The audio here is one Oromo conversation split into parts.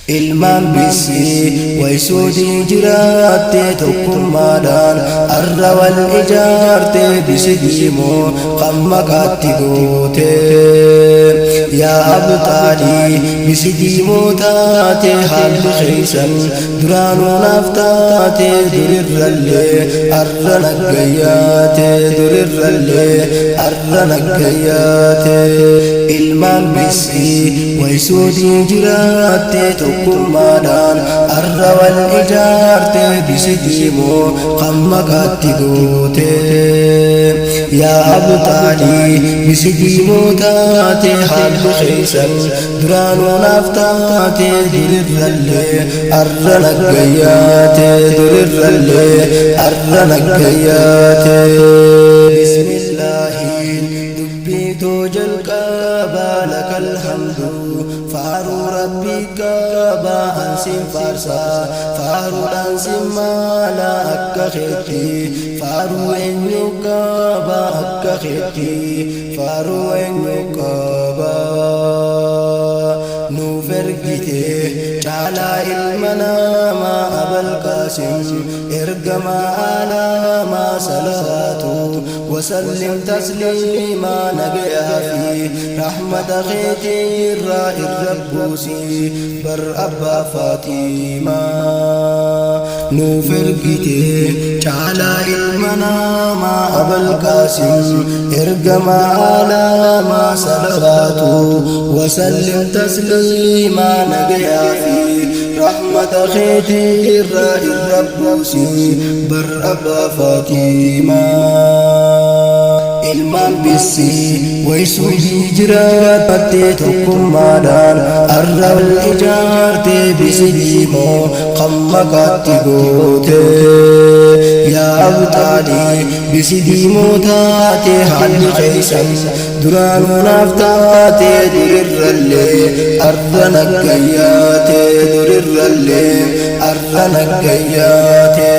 ilmaan bisii waysuudii jiraatte tokkummaadhaan arra wal ijaarte bisi diimoo kan maqaatti goote yaa abxaalii bisi diimoo taate haalli keeysan duraanuu naaf taate durirrallee arra naggayyaate durirrallee arra naggayyaate ilmaan bisii waysuudii jiraatte tokkummaadhaan arra wal ijaarte bisi diimoo kan maqaatti goote yaa abxaalii bisi diimoo taate haalli keeysan duraanuu naaf taate durirrallee arra naggayyaate durirrallee arra naggayyaate bismillaahiin dubbiitoo jalqabaa lakal hamdu faaruu rabbii qabaa ansiin faarsaa faaruudhaan simmaala akka keetti faaruu eenyu qabaa akka keetti faaruu eenyu qabaa nuuf ergite caalaa ilma namaa abal qaasim ergamaa alaamaa salaatu وسلم تسليما نجيا في رحمة خير الربوسي بر أبا فاطمة نوفرقتي تعالى المنام أبا القاسم ارقما على ما صلواته وسلم تسليما نجيا في رحمة خير الربوسي بر أبا فاطمة ilmaan bisii waysuudii jiraatte tokkummaadhaan arra wal ijaarte bisi diimoo kan maqaatti goote yaa abxaalii bisi diimoo taate haalli keeysan duraanuu naaf taate durirrallee arra naggayyaate durirrallee arra naggayyaate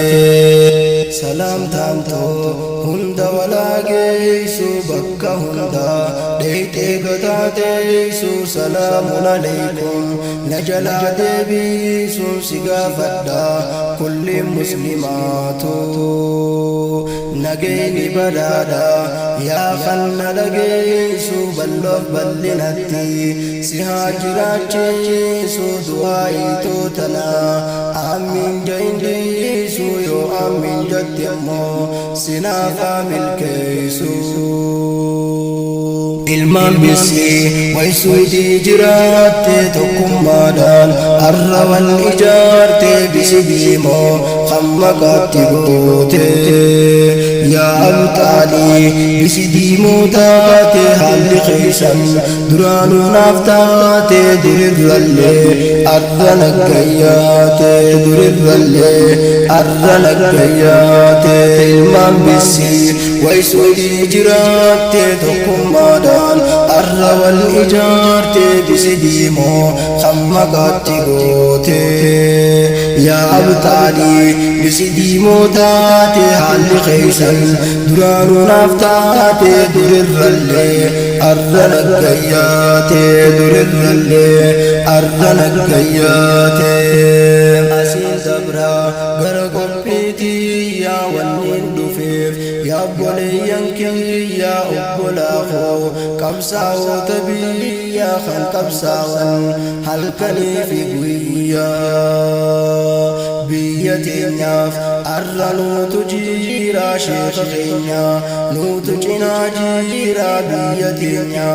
salaam taamtoo hunda walaa geessu bakka hunda dheeyxee gataateessu salaamun aleykum na jalaa deebiisuun si gaafadha kulli muslimaatu nageenyi badhaadha yaa kan na dhageessu balloof bal'inatti si haa jiraachiisu du'aayiitoo tana amiin jaindeessu yoo amiin jatti ammoo sinaafa milkeessu ilmaan bisii waysuudii jiraatte tokkummaadhaan arra wal ijaarte bisi diimoo kan maqaatti goote yaa abxaalii bisi diimoo taate haalli keeysan duraanuu naaf taate durirrallee arra naggayyaate durirrallee arra naggayyaate ilmaan bisii waysuudii jiraatte tokkummaadhaan arra wal ijaarte bisi diimoo kan maqaatti goote yaa abxaalii bisi diimoo taate haalli keeysan duraanuu naaf taate durirrallee arra naggayyaate durirrallee arra naggayyaate asiin dabraa gara qophiitii yaa wanniin dhufeef yaa obboleeyyan kiyyaa obbolaakoo qabsaa'oota biyyaa kan qabsaa'an halkanii fi guyyaa biyya teenyaaf arra nuutu jiraa sheekha keenya nuutu cinaa jiraa biyya teenya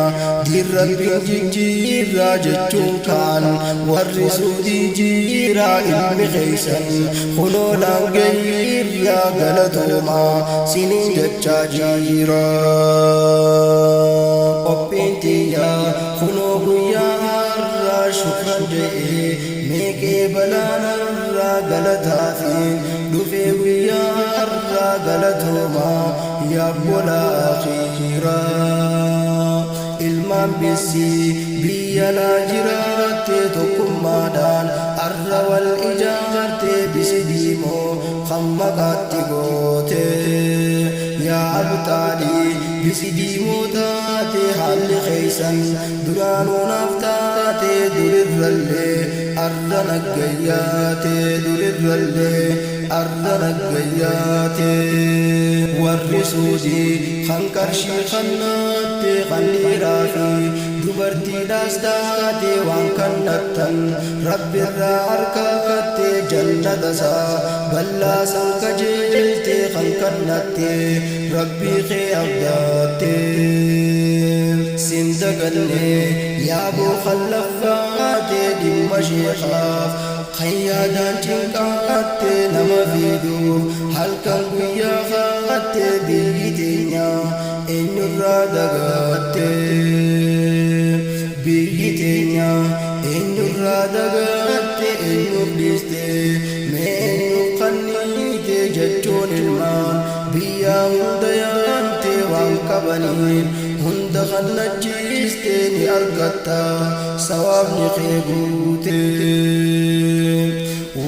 dirrabbiin jijjiirraa jechuun kaan warri suudii jiraa ilmi keeysan kunoolaan gayyirraa galatoomaa siniin jechaa jiraa qophiin tiyyaa kunoo guyyaa har'aa shukran je'ee meeqee balaanarraa galataa fi dhufee guyyaa har'aa galatoomaa yaa bolaa akhiiraa ilmaan bisii biyya naa jiraatte tokkummaadhaan arra wal ijaarte bisi diimoo kan maqaatti goote yaa abxaalii bisi diimoo taate haalli keeysan duraanuu naaf taate durirrallee arra nagayyaate durirrallee arra nagayyaate warri suudii kan qarshii kannaatte kan dhiiraa fi dubartiidhaas taate waan kannattan rabbirraa harkaatte jannata isaa ballaasan kajeelte kan kannatte rabbii kee abdaatte sindagalle yaaboo khallaffaate dhimma sheekaaf kan yaadaan cinqaatte nama fiiguuf halkan guyyaa kaatte biyyi teenya eenyurraa dagaatte biyyi teenya eenyurraa dagaatte eenyuuf dhiiste mee eenyuuf kanniite jechuun ilmaan biyyaa hunda yaante waan qabaniin hunda kannachiiste ni argatta sawaabni kee guute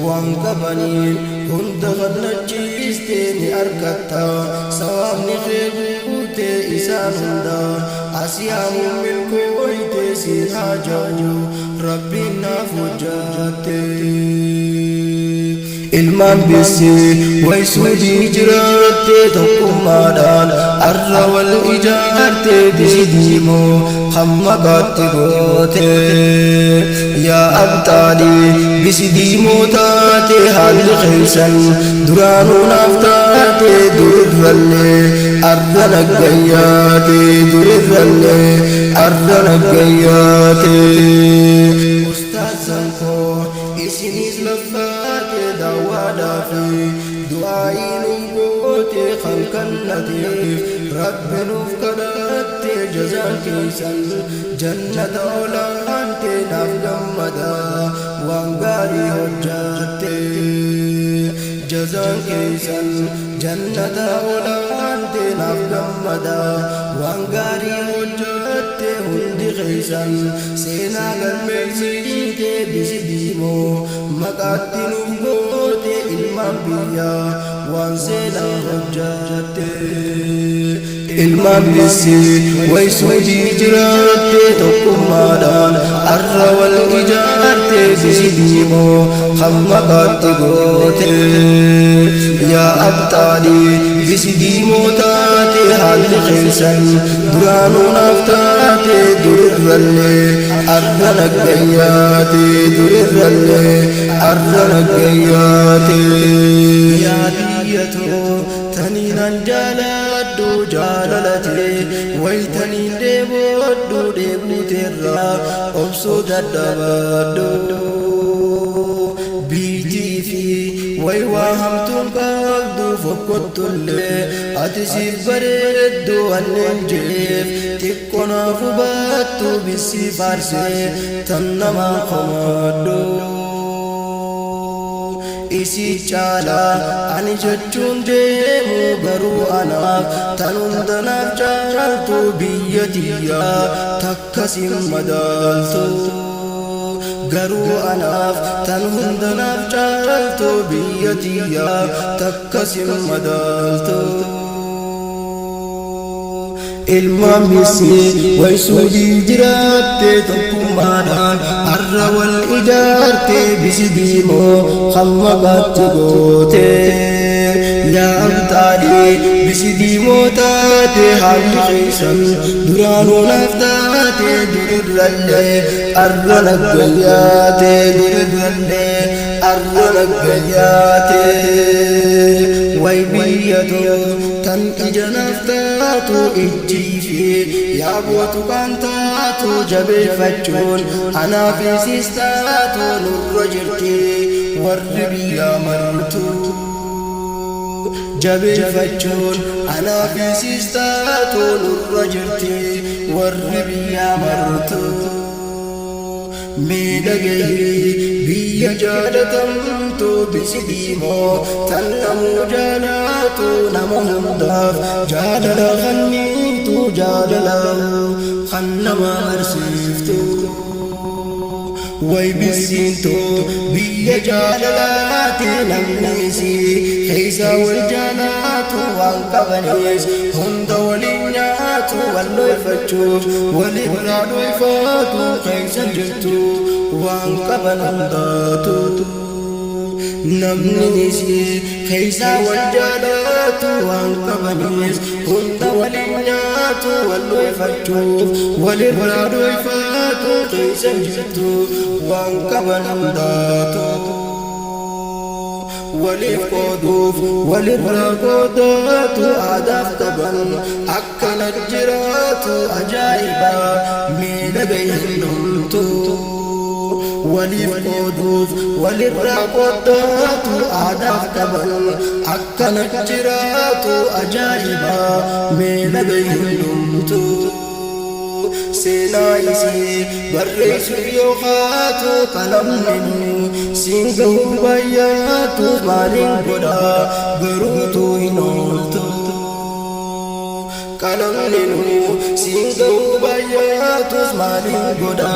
waan qabaniin hunda kannachiiste ni argatta sawaabni kee guute isaan hunda asiyaamuun milkooyte si haa jaaju rabbiin naaf hojjaatte ilmaan bisi way suudii jiraatte tokkummaadhaan arra wal ijaarte bisi diimoo hamma gaatti goote yaa abxaalii bisi diimoo taate haalli keeysan duraanuu naaf taate durirrallee arra nagayyaate durirrallee arra nagayyaate ustaazan koo isinis laffaate daawwaadhaafi du'aayiin goote kan kannateef rabbi nuuf kadhatte jazaan keessan jannata olaante naaf gammada waan gaarii hojjatte jazaan keessan jannata olaante naaf gammada waan gaarii hojjatte hundi keessan seenaa galmeessite bisi diimoo maqaatti nuuf goote ilmaan biyyaa waan seenaa hojjatte ilmaan bisi way suudii jiraatte tokkummaadhaan arra wal ijaarte bisi diimoo kan maqaatti goote yaa abxaalii bisi diimoo taate haalli keeysan duraanuu naaf taate durirrallee arra nagayyaate durirrallee arra nagayyaate yaa biyyatoo taniinan jaaladhu jaalalate waytaniin deeboodhu deebuuteerraa obsuu dadhabadhu biitii fi way waa hamtuun qabdu fokkottullee ati siif bareeddu wanneen jeef xiqqonaaf hubattu bisii faarsee tan namaa komadhu isi caala ani jechuun deemu garuu anaaf tan hundanaaf caaltu biyya tiyyaa takkasin madaaltu garuu anaaf tan hundanaaf caaltu biyya tiyyaa takkasin madaaltu ilmaan bisi way suudii jiraatte tokkummaadhaan arra wal ijaarte bisi diimoo kan maqaatti goote yaa abxaalii bisi diimoo taate haalli keeysan duraanuu naaf taate durirrallee arra nagayyaate durirrallee arra nagayyaate way biyyatoo tan ija naaf taatu ijjii fi yaabootu kan taatu jabeeffachuun anaaf isiis taatu nurra jirti warri biyyaa martu jabeeffachuun anaaf isiis taatu nurra jirti warri biyyaa martu miidhagee biyya jaalatamtu bisi diimoo tan namuu jaalatu nama hundaaf jaalala kanniitu jaalala kan nama barsiiftu way bisiintu biyya jaalalaati namni isii keeysa wal jaalatu waan qabanis hunda waliin nyaatu jaalatu walloyfachuuf walirraadhoyfaatu keeysan jirtu waan qaban hundaatu namni nisii keeysaa wal jaalatu waan qabanis hunda walin nyaatu walloyfachuuf walirraadhoyfaatu keeysan jirtu waan qaban hundaatu ولف قدوف وللرقودات عدف طبن أكل الجرات أجائبا من بينهم ولف قدوف وللرقودات عدف طبن أكل الجرات أجائبا من بينهم سينايسي بريس يوخاتو قلم منو سينغو بياتو مالين قدا غروتو ينولتو قلم منو سينغو بياتو مالين قدا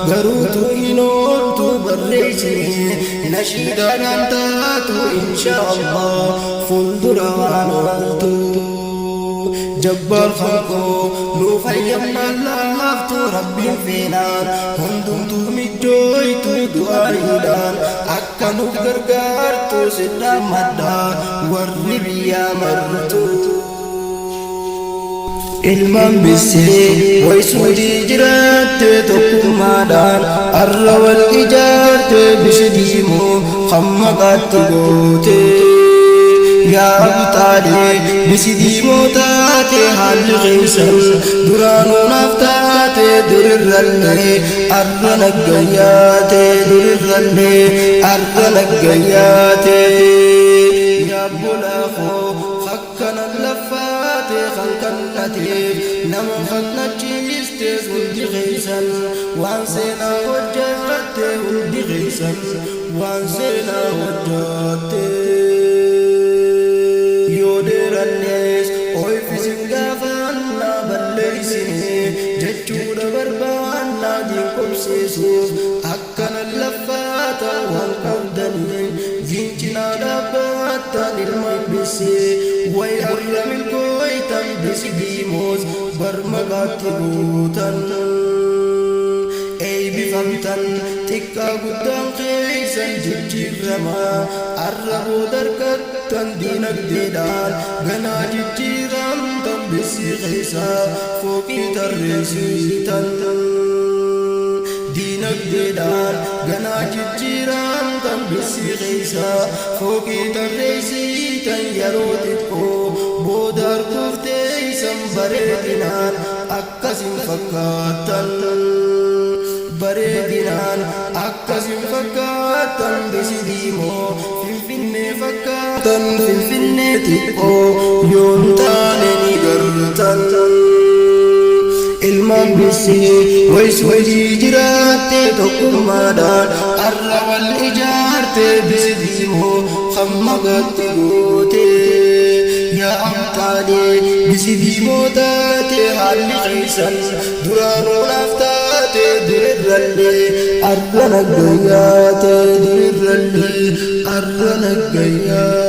غروتو ينولتو بريسي نشيدا نانتاتو إن شاء الله فندرا وانولتو جبار خلقو نوفيم اللفتو ربي فينا هندمتو مجويتو دعايدان أكا نفقرقارتو سلا مدى والربيا مرتو ilman bisee waysudii jiraatte tokkummaadhaan arra wal ijaarte bisi diimoo hammaqaatti goote yaa abtaalee bisi diimoo taate haalli keessan duraanuu naaf taate durirrallee arra naggayyaate durirrallee arra naggayyaate yaa bulaafoo akkana laffaate kankannateef nama kannachiiste hundi keessan waan seenaa hojjatte hundi keessan waan seenaa hojjatte yoo dheerannees oyfisin gaafannaa balleeysine jechuudha barbaannaa diinqobsiisuuf akkana laffaata waan qabdanii gincinaa dhaabbattan ilmaan bisee way arra milkooytan bisi diimoos barmaqaatti guutan eeybifamtan xiqqaa guddaan keeysan jijjiirramaa arra boodarkattan diinagdeedhaan ganaa jijjiiramtan bisi keeysaa fooqii tarreessitan diinagdeedhaan ganaa jijjiiramtan bisi keeysaa fooqii tarreessitan yeroo xiqqoo booda arguufteeysan bareedinaan akkasin fakkaatan bareedinaan akkasin fakkaatan bisi diimoo finfinnee fakkaatan finfinnee xiqqoo yoon taane ni gartan ilmaan bisee waysudii jiraatte tokkummaadhaan arra wal ijaarte bisi diimoo hammaqaatti goote yaa abtaalee bisi diimoo taate haalli keessan duraanuu naaf taate durirrallee arra naggayyaate durirrallee arra naggayyaate